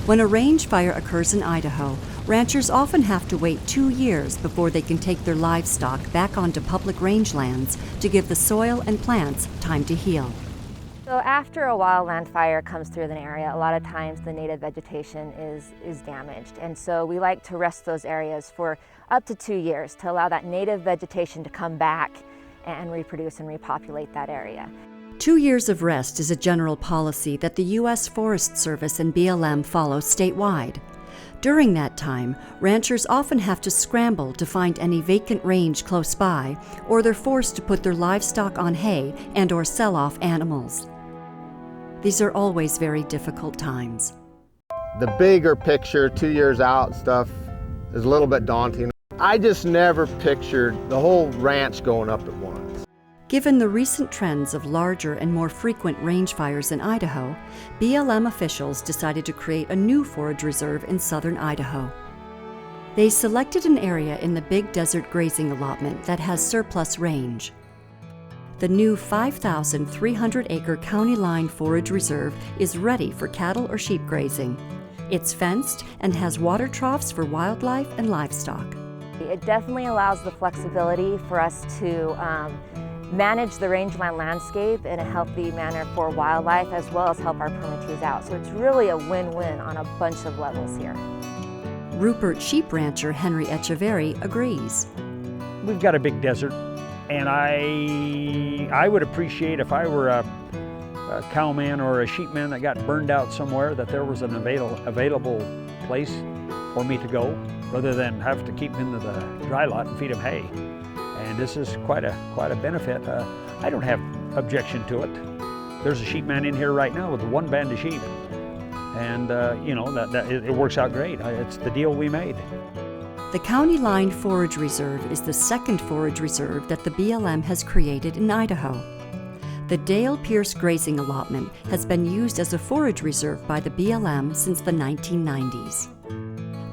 When a range fire occurs in Idaho, ranchers often have to wait 2 years before they can take their livestock back onto public rangelands to give the soil and plants time to heal. So after a wildland fire comes through an area, a lot of times the native vegetation is damaged. And so we like to rest those areas for up to 2 years to allow that native vegetation to come back and reproduce and repopulate that area. 2 years of rest is a general policy that the U.S. Forest Service and BLM follow statewide. During that time, ranchers often have to scramble to find any vacant range close by, or they're forced to put their livestock on hay and/or sell off animals. These are always very difficult times. The bigger picture, 2 years out stuff, is a little bit daunting. I just never pictured the whole ranch going up at once. Given the recent trends of larger and more frequent range fires in Idaho, BLM officials decided to create a new forage reserve in southern Idaho. They selected an area in the Big Desert grazing allotment that has surplus range. The new 5,300-acre County Line Forage Reserve is ready for cattle or sheep grazing. It's fenced and has water troughs for wildlife and livestock. It definitely allows the flexibility for us to manage the rangeland landscape in a healthy manner for wildlife, as well as help our permittees out. So it's really a win-win on a bunch of levels here. Rupert sheep rancher Henry Echeverry agrees. We've got a big desert, and I would appreciate if I were a cowman or a sheepman that got burned out somewhere, that there was an available place for me to go, rather than have to keep them in the dry lot and feed them hay. And this is quite a benefit. I don't have objection to it. There's a sheepman in here right now with one band of sheep, and you know it works out great. It's the deal we made. The County Line Forage Reserve is the second forage reserve that the BLM has created in Idaho. The Dale Pierce grazing allotment has been used as a forage reserve by the BLM since the 1990s.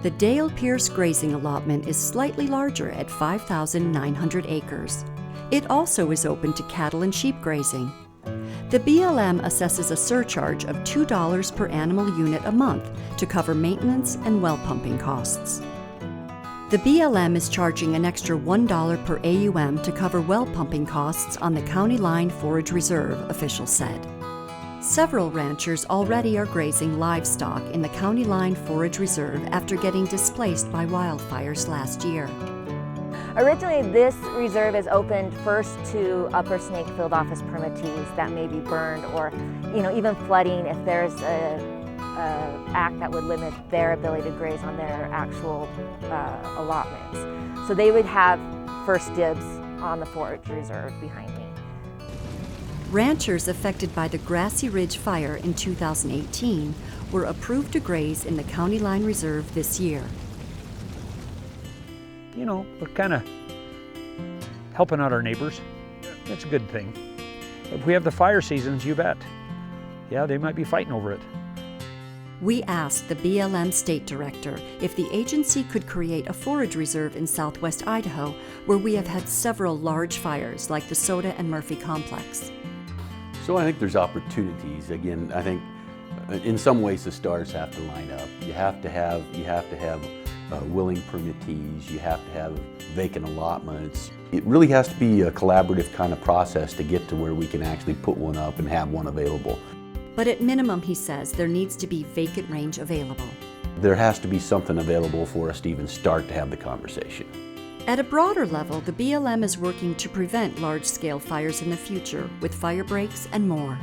The Dale Pierce grazing allotment is slightly larger at 5,900 acres. It also is open to cattle and sheep grazing. The BLM assesses a surcharge of $2 per animal unit a month to cover maintenance and well pumping costs. The BLM is charging an extra $1 per AUM to cover well pumping costs on the County Line Forage Reserve, officials said. Several ranchers already are grazing livestock in the County Line Forage Reserve after getting displaced by wildfires last year. Originally, this reserve is opened first to Upper Snakefield office permittees that may be burned, or even flooding if there's a act that would limit their ability to graze on their actual allotments. So they would have first dibs on the Forage Reserve behind me. Ranchers affected by the Grassy Ridge fire in 2018 were approved to graze in the County Line Reserve this year. You know, we're kind of helping out our neighbors. That's a good thing. If we have the fire seasons, you bet. Yeah, they might be fighting over it. We asked the BLM State Director if the agency could create a forage reserve in southwest Idaho, where we have had several large fires like the Soda and Murphy complex. So I think there's opportunities. Again, I think in some ways the stars have to line up. You have to have willing permittees. You have to have vacant allotments. It really has to be a collaborative kind of process to get to where we can actually put one up and have one available. But at minimum, he says, there needs to be vacant range available. There has to be something available for us to even start to have the conversation. At a broader level, the BLM is working to prevent large-scale fires in the future with fire breaks and more.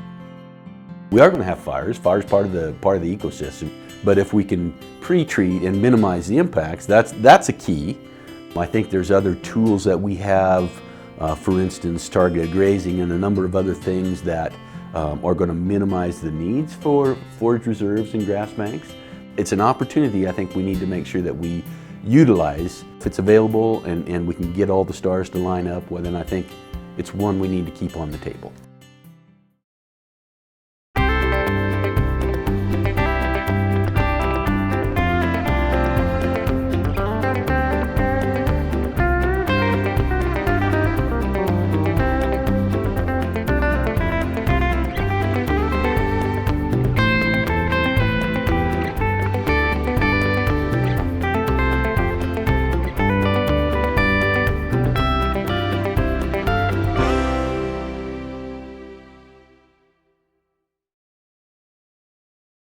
We are going to have fires. Fire is part of the ecosystem. But if we can pre-treat and minimize the impacts, that's a key. I think there's other tools that we have, for instance, targeted grazing and a number of other things that are going to minimize the needs for forage reserves and grass banks. It's an opportunity I think we need to make sure that we utilize. If it's available and we can get all the stars to line up, well, then I think it's one we need to keep on the table.